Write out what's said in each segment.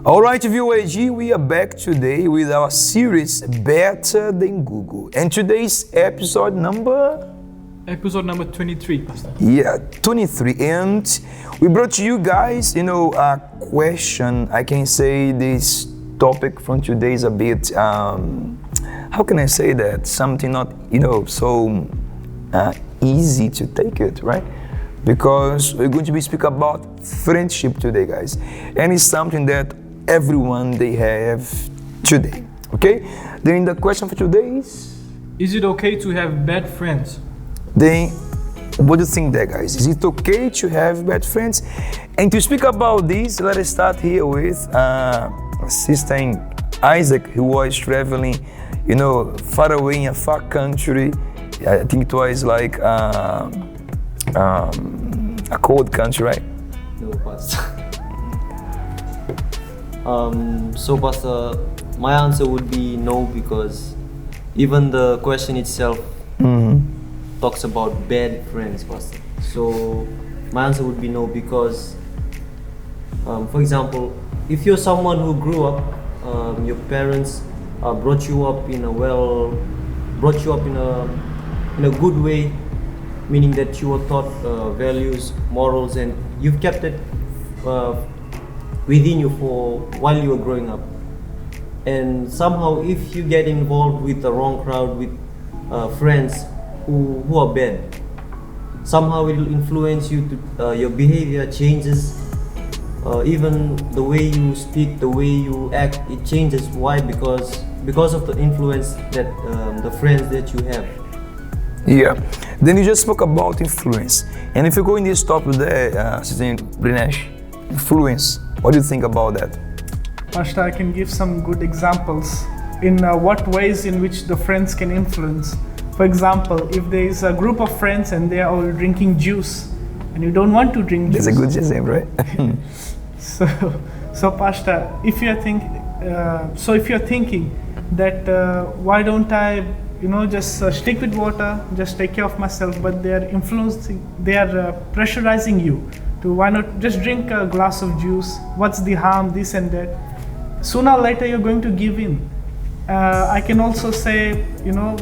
Alright, VOAG, we are back today with our series Better Than Google. And today's episode number? Episode number 23, Pastor. Yeah, 23. And we brought to you guys, a question. I can say this topic from today is a bit, how can I say that? Something not, so easy to take it, right? Because we're going to be speaking about friendship today, guys. And it's something that everyone they have today, okay? Then the question for today is it okay to have bad friends? Then, what do you think there, guys? Is it okay to have bad friends? And to speak about this, let us start here with Sister Isaac, who was traveling, far away in a far country. I think it was like a cold country, right? No, Pastor. So, Pastor, my answer would be no, because even the question itself talks about bad friends, Pastor. So, my answer would be no, because, for example, if you're someone who grew up, your parents brought you up in a good way, meaning that you were taught values, morals, and you've kept it within you for while you were growing up. And somehow, if you get involved with the wrong crowd, with friends who are bad, somehow it will influence you to your behavior changes, even the way you speak, the way you act, it changes. Why? Because of the influence that the friends that you have. Yeah. Then you just spoke about influence. And if you go in this topic there, Sister Brinesh, influence, what do you think about that? Pastor, I can give some good examples in what ways in which the friends can influence. For example, if there is a group of friends and they are all drinking juice and you don't want to drink juice. That's a good example, right? So Pastor, if you're thinking that why don't I just stick with water, just take care of myself, but they are pressurizing you to why not just drink a glass of juice, what's the harm, this and that. Sooner or later you're going to give in. I can also say,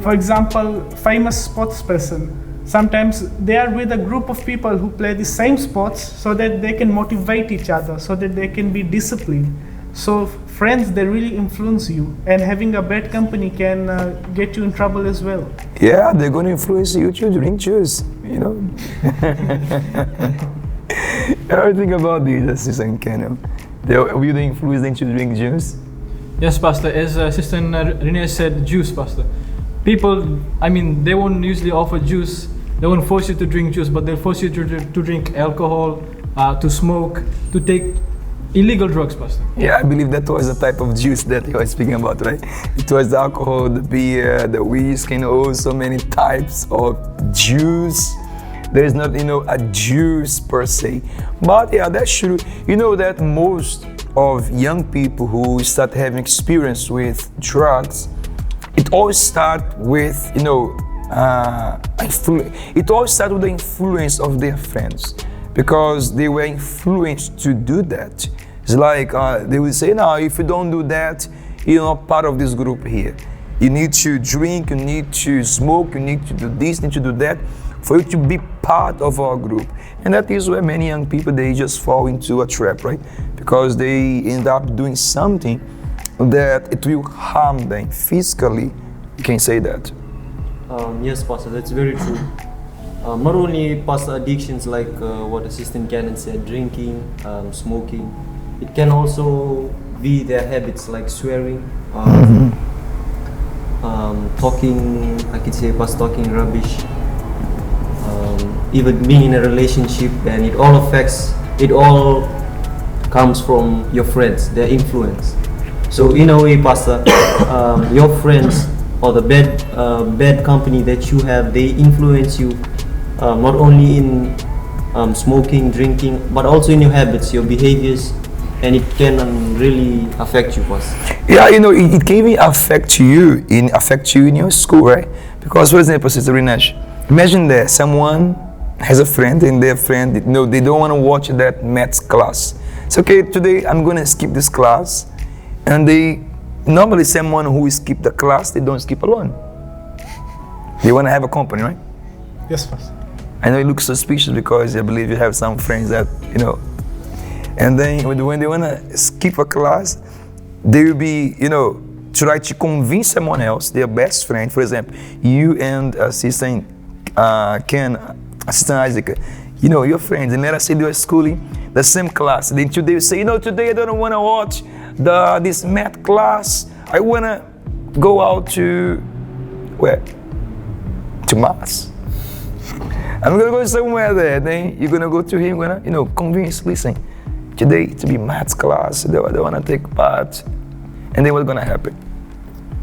for example, famous sports person, sometimes they are with a group of people who play the same sports so that they can motivate each other, so that they can be disciplined. So friends, they really influence you, and having a bad company can get you in trouble as well. Yeah, they're going to influence you to drink juice, I think about this, Sister Kenna. Will they influence them to drink juice? Yes, Pastor. As Sister Renee said, juice, Pastor. People, they won't usually offer juice. They won't force you to drink juice, but they'll force you to drink alcohol, to smoke, to take illegal drugs, Pastor. Yeah, I believe that was the type of juice that you were speaking about, right? It was the alcohol, the beer, the whiskey, so many types of juice. There is not, a juice per se. But yeah, that's true. That most of young people who start having experience with drugs, it all starts with, it all starts with the influence of their friends, because they were influenced to do that. It's like they will say, no, if you don't do that, you're not part of this group here. You need to drink, you need to smoke, you need to do this, you need to do that, for you to be part of our group. And that is where many young people, they just fall into a trap, right? Because they end up doing something that it will harm them physically. You can say that. Yes, Pastor, that's very true. Not only Pastor addictions like what Assistant Cannon said, drinking, smoking, it can also be their habits like swearing, talking, I could say Pastor, talking rubbish, even being in a relationship, and it all comes from your friends, their influence. So in a way, Pastor, your friends or the bad company that you have, they influence you not only in smoking, drinking, but also in your habits, your behaviors, and it can really affect you, Pastor. Yeah, it can even affect you in your school, right? Because, for example, Sister Rinesh, imagine that someone has a friend, and their friend, they don't want to watch that maths class. It's okay, today I'm going to skip this class. And they, normally someone who skip the class, they don't skip alone. They want to have a company, right? Yes, Pastor. I know you look suspicious because I believe you have some friends that, and then when they want to skip a class, they will be, try to convince someone else, their best friend. For example, you and Assistant Assistant Isaac, your friends, and let us say they were schooling the same class. Then today you say, today I don't want to watch this math class. I want to go out to, where? To Mass. I'm going to go somewhere there. Then you're going to go to him, convince, listen, today to be math class, they want to take part. And then what's going to happen?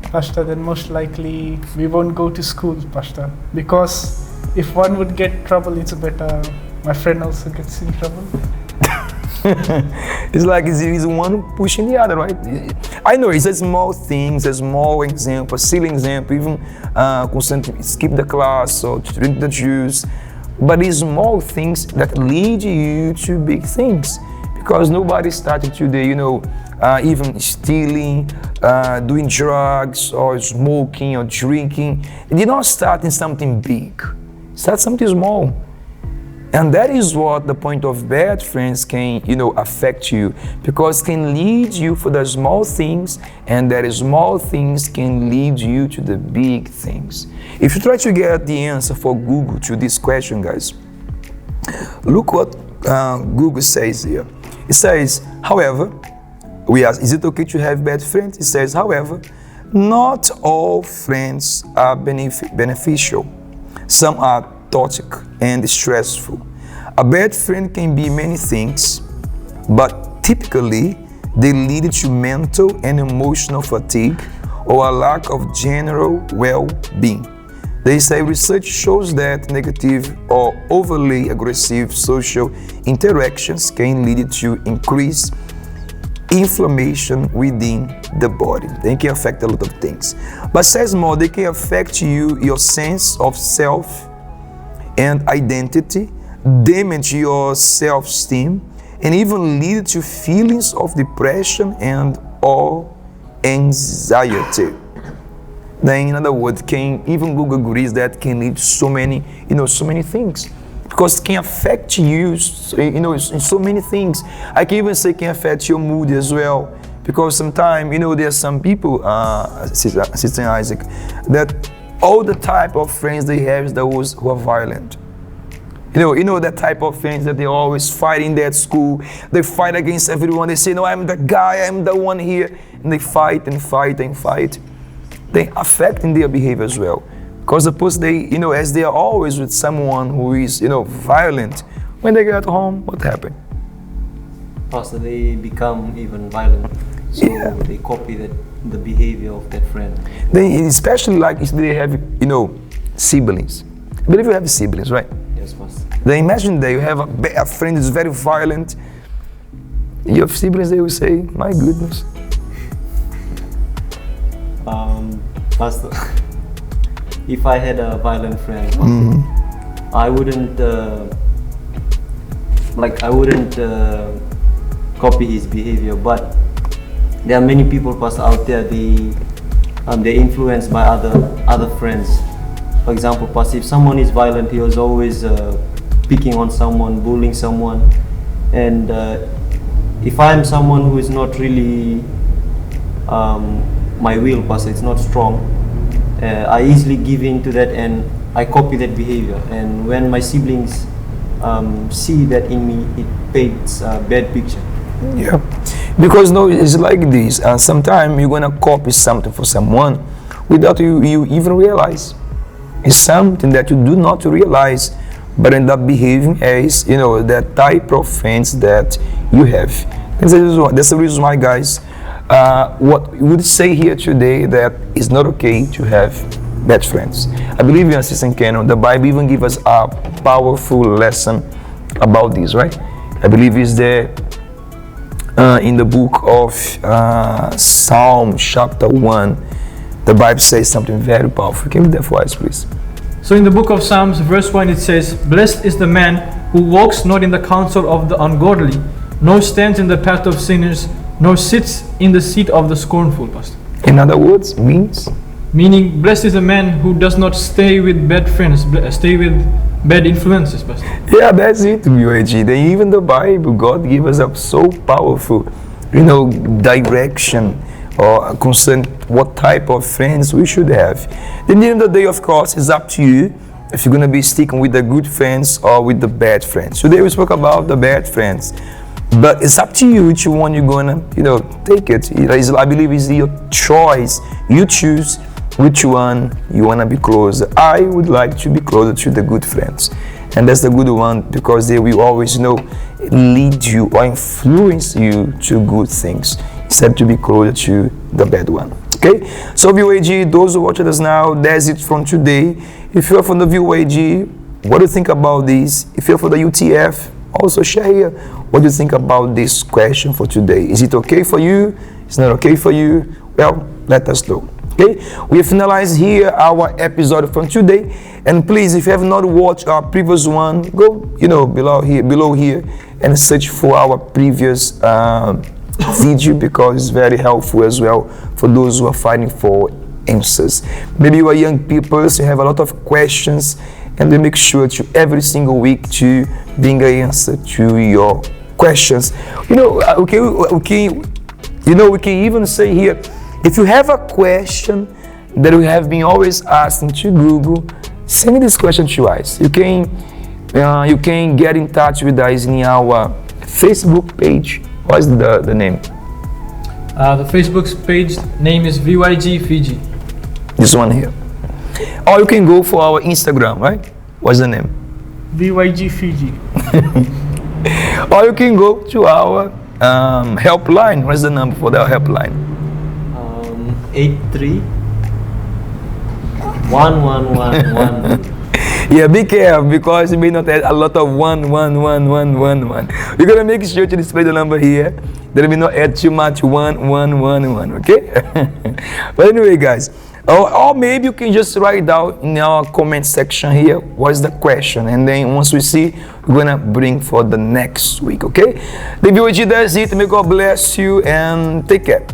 Pastor, then most likely we won't go to school, Pastor. Because if one would get trouble, it's better my friend also gets in trouble. It's like it's one pushing the other, right? I know it's a small things, a small example, a silly example, even constantly skip the class or to drink the juice. But it's small things that lead you to big things. Because nobody started today, even stealing, doing drugs or smoking or drinking. It did not start in something big. Start something small. And that is what the point of bad friends can, affect you, because can lead you for the small things, and that small things can lead you to the big things. If you try to get the answer for Google to this question, guys, look what Google says here. It says, however, is it okay to have bad friends? It says, however, not all friends are beneficial. Some are toxic and stressful. A bad friend can be many things, but typically they lead to mental and emotional fatigue or a lack of general well-being. They say research shows that negative or overly aggressive social interactions can lead to increased inflammation within the body. They can affect a lot of things. But says more, they can affect your sense of self and identity, damage your self-esteem, and even lead to feelings of depression and or anxiety. Then, in other words, even Google agrees that can lead to so many things, because it can affect you, in so many things. I can even say can affect your mood as well, because sometimes, there are some people, Sister Isaac, that all the type of friends they have is those who are violent. That type of friends that they always fighting there at school. They fight against everyone. They say, no, I'm the guy, I'm the one here. And they fight and fight and fight. They affecting their behavior as well. Because suppose they, as they are always with someone who is, violent, when they get home, what happened? Pastor, they become even violent. So they copy the behavior of that friend. They, especially like if they have, siblings. I believe you have siblings, right? Yes, Pastor. Then imagine that you have a friend who's very violent. Your siblings, they will say, my goodness. Pastor, if I had a violent friend, I wouldn't copy his behavior. But there are many people, Pastor, out there. They're influenced by other friends. For example, Pastor, if someone is violent, he was always picking on someone, bullying someone. And if I am someone who is not really my will, Pastor, it's not strong, I easily give in to that and I copy that behavior. And when my siblings see that in me, it paints a bad picture. Yeah, because it's like this. Sometimes you're gonna copy something for someone without you even realize. It's something that you do not realize, but end up behaving as that type of friends that you have. That's the reason why, guys. What we would say here today that it's not okay to have bad friends. I believe in Assistant Canon, the Bible even gives us a powerful lesson about this, right? I believe it's there in the book of Psalm chapter 1. The Bible says something very powerful. Can you read that for us, please? So in the book of Psalms, verse 1, it says, "Blessed is the man who walks not in the counsel of the ungodly, nor stands in the path of sinners, nor sits in the seat of the scornful, Pastor. In other words, means? Meaning, blessed is the man who does not stay with bad friends, stay with bad influences, Pastor. Yeah, that's it, UAG. Then even the Bible, God gave us up so powerful, direction or concern what type of friends we should have. Then at the end of the day, of course, it's up to you if you're going to be sticking with the good friends or with the bad friends. Today we spoke about the bad friends. But it's up to you which one you're going to, take it. I believe it's your choice. You choose which one you want to be closer. I would like to be closer to the good friends. And that's the good one because they will always lead you or influence you to good things instead to be closer to the bad one. Okay? So VOAG, those who watch us now, that's it from today. If you're from the VOAG, what do you think about this? If you're from the UTF, also share here what do you think about this question for today. Is it okay for you? It's not okay for you? Well, let us know. Okay, we have finalized here our episode from today, and please, if you have not watched our previous one, go below here and search for our previous video because it's very helpful as well for those who are fighting for answers. Maybe you are young people, so you have a lot of questions, and we make sure to every single week to bring an answer to your questions. We can even say here, if you have a question that we have been always asking to Google, send me this question to us. You can get in touch with us in our Facebook page. What is the name? The Facebook page name is VYG Fiji. This one here. Or you can go for our Instagram, right? What's the name? VYG Fiji. Or you can go to our helpline. What's the number for the helpline? 83 1111. Yeah, be careful because you may not have a lot of 11111. You're gonna make sure to display the number here. There will not add too much 1111. Okay? But anyway, guys, or maybe you can just write down in our comment section here what's the question, and then once we see, we're gonna bring for the next week. Okay? The VOG, that's it. May God bless you and take care.